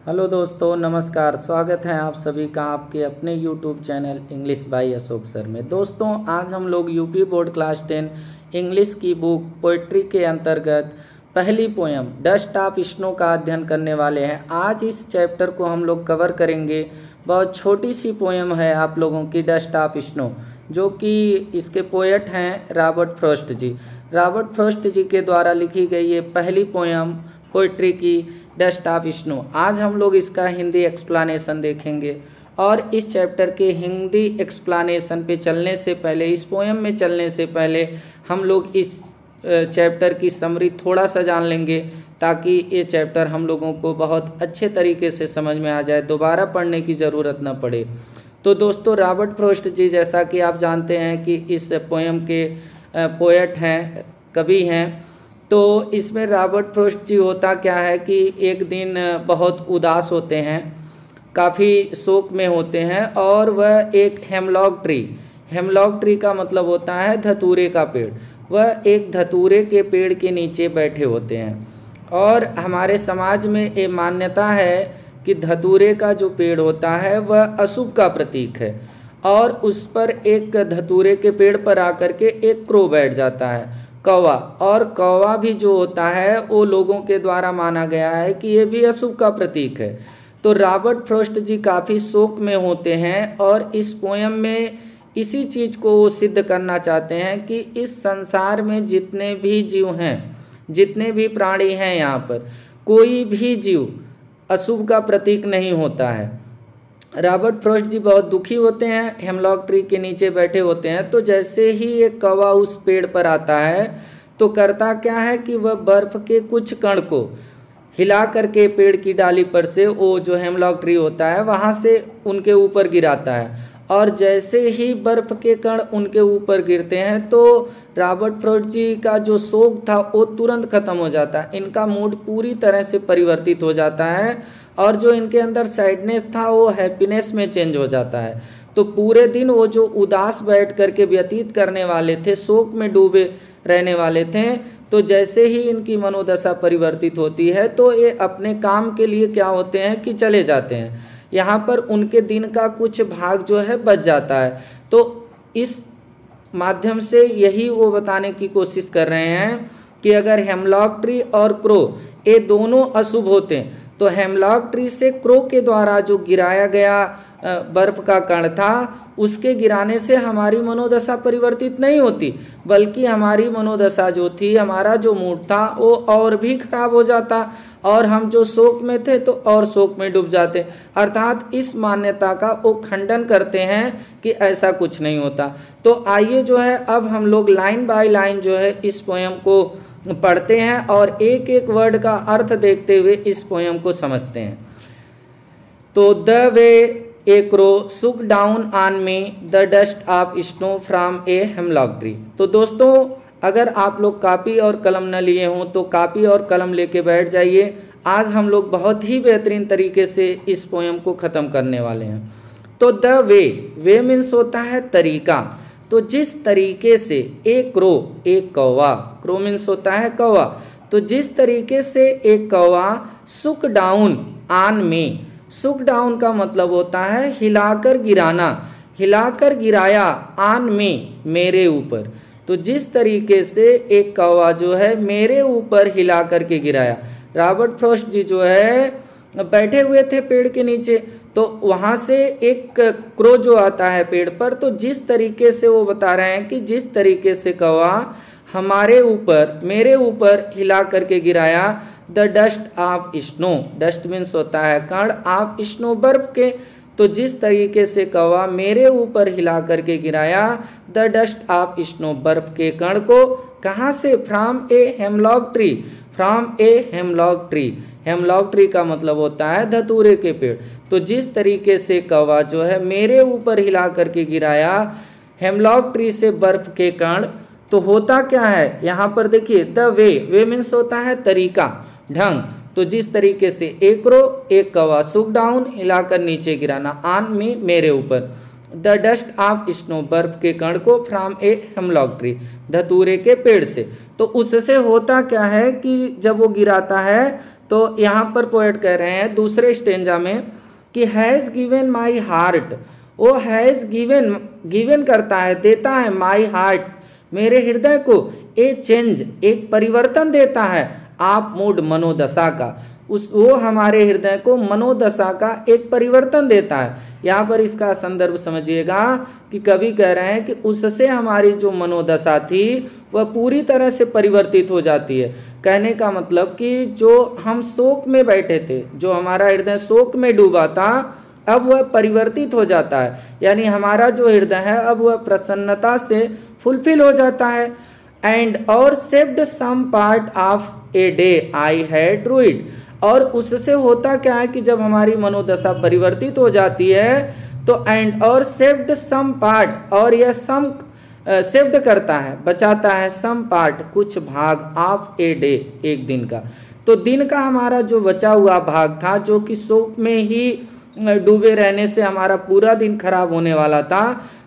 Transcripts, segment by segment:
Hello दोस्तों, नमस्कार। स्वागत है आप सभी का आपके अपने YouTube channel English by Ashok sir में। दोस्तों, आज हम लोग यूपी बोर्ड क्लास 10 इंग्लिश की बुक पोइट्री के अंतर्गत पहली पोयम डस्ट ऑफ स्नो का अध्ययन करने वाले हैं। आज इस चैप्टर को हम लोग कवर करेंगे। बहुत छोटी सी पोयम है आप लोगों की, डस्ट ऑफ स्नो, जो कि इसके पोएट हैं रॉबर्ट फ्रॉस्ट जी। रॉबर्ट फ्रॉस्ट जी के द्वारा लिखी गई ये पहली पोयम पोइट्री की डस्ट ऑफ स्नो। आज हम लोग इसका हिंदी एक्सप्लेनेशन देखेंगे और इस चैप्टर के हिंदी एक्सप्लेनेशन पे चलने से पहले, इस पोएम में चलने से पहले हम लोग इस चैप्टर की समरी थोड़ा सा जान लेंगे, ताकि ये चैप्टर हम लोगों को बहुत अच्छे तरीके से समझ में आ जाए, दोबारा पढ़ने की ज़रूरत न पड़े। तो दोस्तों, रॉबर्ट फ्रॉस्ट जी, जैसा कि आप जानते हैं कि इस पोएम के पोएट हैं, कवि हैं। तो इसमें रॉबर्ट फ्रॉस्ट जी होता क्या है कि एक दिन बहुत उदास होते हैं, काफ़ी शोक में होते हैं, और वह एक हेमलॉक ट्री का मतलब होता है धतूरे का पेड़। वह एक धतूरे के पेड़ के नीचे बैठे होते हैं। और हमारे समाज में ये मान्यता है कि धतूरे का जो पेड़ होता है वह अशुभ का प्रतीक है, और उस पर एक धतूरे के पेड़ पर आकर के एक क्रो बैठ जाता है, कौवा। और कौवा भी जो होता है वो लोगों के द्वारा माना गया है कि ये भी अशुभ का प्रतीक है। तो रॉबर्ट फ्रॉस्ट जी काफ़ी शोक में होते हैं, और इस पोयम में इसी चीज़ को वो सिद्ध करना चाहते हैं कि इस संसार में जितने भी जीव हैं, जितने भी प्राणी हैं, यहाँ पर कोई भी जीव अशुभ का प्रतीक नहीं होता है। रॉबर्ट फ्रॉस्ट जी बहुत दुखी होते हैं, हेमलॉक ट्री के नीचे बैठे होते हैं। तो जैसे ही एक कौवा उस पेड़ पर आता है तो करता क्या है कि वह बर्फ़ के कुछ कण को हिला करके पेड़ की डाली पर से, वो जो हेमलॉक ट्री होता है वहाँ से उनके ऊपर गिराता है। और जैसे ही बर्फ़ के कण उनके ऊपर गिरते हैं तो रॉबर्ट फ्रॉस्ट जी का जो शोक था वो तुरंत ख़त्म हो जाता है। इनका मूड पूरी तरह से परिवर्तित हो जाता है, और जो इनके अंदर सैडनेस था वो हैप्पीनेस में चेंज हो जाता है। तो पूरे दिन वो जो उदास बैठ करके व्यतीत करने वाले थे, शोक में डूबे रहने वाले थे, तो जैसे ही इनकी मनोदशा परिवर्तित होती है तो ये अपने काम के लिए क्या होते हैं कि चले जाते हैं। यहाँ पर उनके दिन का कुछ भाग जो है बच जाता है। तो इस माध्यम से यही वो बताने की कोशिश कर रहे हैं कि अगर हेमलॉक ट्री और क्रो ये दोनों अशुभ होते हैं, तो हेमलॉक ट्री से क्रो के द्वारा जो गिराया गया बर्फ का कण था, उसके गिराने से हमारी मनोदशा परिवर्तित नहीं होती, बल्कि हमारी मनोदशा जो थी, हमारा जो मूड था, वो और भी खराब हो जाता, और हम जो शोक में थे तो और शोक में डूब जाते। अर्थात इस मान्यता का वो खंडन करते हैं कि ऐसा कुछ नहीं होता। तो आइए जो है अब हम लोग लाइन बाय लाइन जो है इस पोयम को पढ़ते हैं और एक एक वर्ड का अर्थ देखते हुए इस पोयम को समझते हैं। तो द वे ए क्रो सुक down on me the dust of snow from a hemlock tree. तो दोस्तों, अगर आप लोग कापी और कलम न लिए हों तो कापी और कलम लेके बैठ जाइए। आज हम लोग बहुत ही बेहतरीन तरीके से इस पोयम को ख़त्म करने वाले हैं। तो द वे मीन्स होता है तरीका। तो जिस तरीके से एक क्रो, एक कौवा, क्रो मीन्स होता है कौवा, तो जिस तरीके से एक कौवा सुक डाउन ऑन में, सुक डाउन का मतलब होता है हिलाकर गिराना, हिलाकर गिराया, ऑन में मेरे ऊपर। तो जिस तरीके से एक कौवा जो है मेरे ऊपर हिला करके गिराया। रॉबर्ट फ्रॉस्ट जी जो है बैठे हुए थे पेड़ के नीचे, तो वहाँ से एक क्रो जो आता है पेड़ पर, तो जिस तरीके से वो बता रहे हैं कि जिस तरीके से कौवा हमारे ऊपर, मेरे ऊपर हिला करके गिराया, the dust of snow, dust means होता है कण, ऑफ स्नो बर्फ के, तो जिस तरीके से कौवा मेरे ऊपर हिला करके गिराया द डस्ट ऑफ स्नो, बर्फ के कण को, कहाँ से, from a hemlock tree, from a hemlock tree. Hemlock tree का मतलब होता है धतूरे के पेड़। तो जिस तरीके से कौवा जो है मेरे ऊपर हिला करके गिराया हेमलॉक ट्री से बर्फ के कण, तो होता क्या है यहाँ पर देखिए, द वे मीन्स होता है तरीका, ढंग। तो जिस तरीके से एक क्रो, एक कौवा सुक डाउन, हिलाकर नीचे गिराना, ऑन मी मेरे ऊपर, द डस्ट ऑफ स्नो, बर्फ के कण को, फ्रॉम ए हेमलॉक ट्री, धतूरे के पेड़ से। तो उससे होता क्या है कि जब वो गिराता है तो यहाँ पर पोएट कह रहे हैं दूसरे स्टेंजा में कि हैज़ गिवन माई हार्ट, वो हैज़ गिवन करता है, देता है माई हार्ट, मेरे हृदय को, ए चेंज, एक परिवर्तन देता है, आप मूड मनोदशा का, वो हमारे हृदय को मनोदशा का एक परिवर्तन देता है। यहाँ पर इसका संदर्भ समझिएगा कि कवि कह रहे हैं कि उससे हमारी जो मनोदशा थी वह पूरी तरह से परिवर्तित हो जाती है। कहने का मतलब कि जो हम शोक में बैठे थे, जो हमारा हृदय शोक में डूबा था, अब वह परिवर्तित हो जाता है, यानी हमारा जो हृदय है अब वह प्रसन्नता से फुलफिल हो जाता है। एंड और saved some part of a day I had ruined, और उससे होता क्या है कि जब हमारी मनोदशा परिवर्तित हो जाती है तो एंड और सेव्ड सम पार्ट, और यह सम सेव्ड करता है, बचाता है, सम पार्ट, कुछ भाग, ऑफ ए डे, एक दिन का। तो दिन का हमारा जो बचा हुआ भाग था, जो कि शोक में ही डूबे रहने से हमारा पूरा दिन खराब होने वाला था,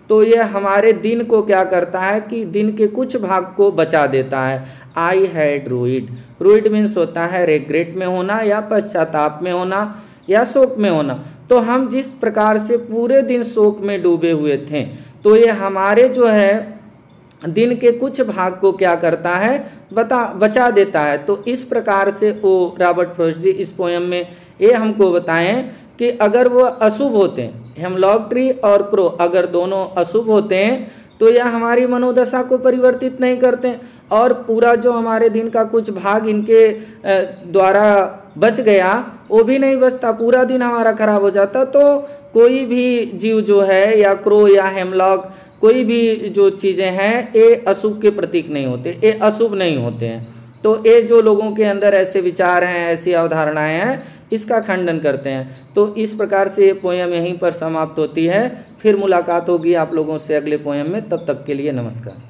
तो यह हमारे दिन को क्या करता है कि दिन के कुछ भाग को बचा देता है। आई हैड रूइड, रूइड मीन्स होता है रिग्रेट में होना या पश्चाताप में होना या शोक में होना। तो हम जिस प्रकार से पूरे दिन शोक में डूबे हुए थे, तो ये हमारे जो है दिन के कुछ भाग को क्या करता है, बचा देता है। तो इस प्रकार से वो रॉबर्ट फ्रॉस्ट जी इस पोयम में ये हमको बताएं कि अगर वो अशुभ होते हैं, हेमलॉक ट्री और क्रो अगर दोनों अशुभ होते हैं तो यह हमारी मनोदशा को परिवर्तित नहीं करते, और पूरा जो हमारे दिन का कुछ भाग इनके द्वारा बच गया वो भी नहीं बचता, पूरा दिन हमारा खराब हो जाता। तो कोई भी जीव जो है या क्रो या हेमलॉक, कोई भी जो चीज़ें हैं ये अशुभ के प्रतीक नहीं होते, ये अशुभ नहीं होते हैं। तो ये जो लोगों के अंदर ऐसे विचार हैं, ऐसी अवधारणाएं हैं, इसका खंडन करते हैं। तो इस प्रकार से ये पोयम यहीं पर समाप्त होती है। फिर मुलाकात होगी आप लोगों से अगले पोयम में, तब तक के लिए नमस्कार।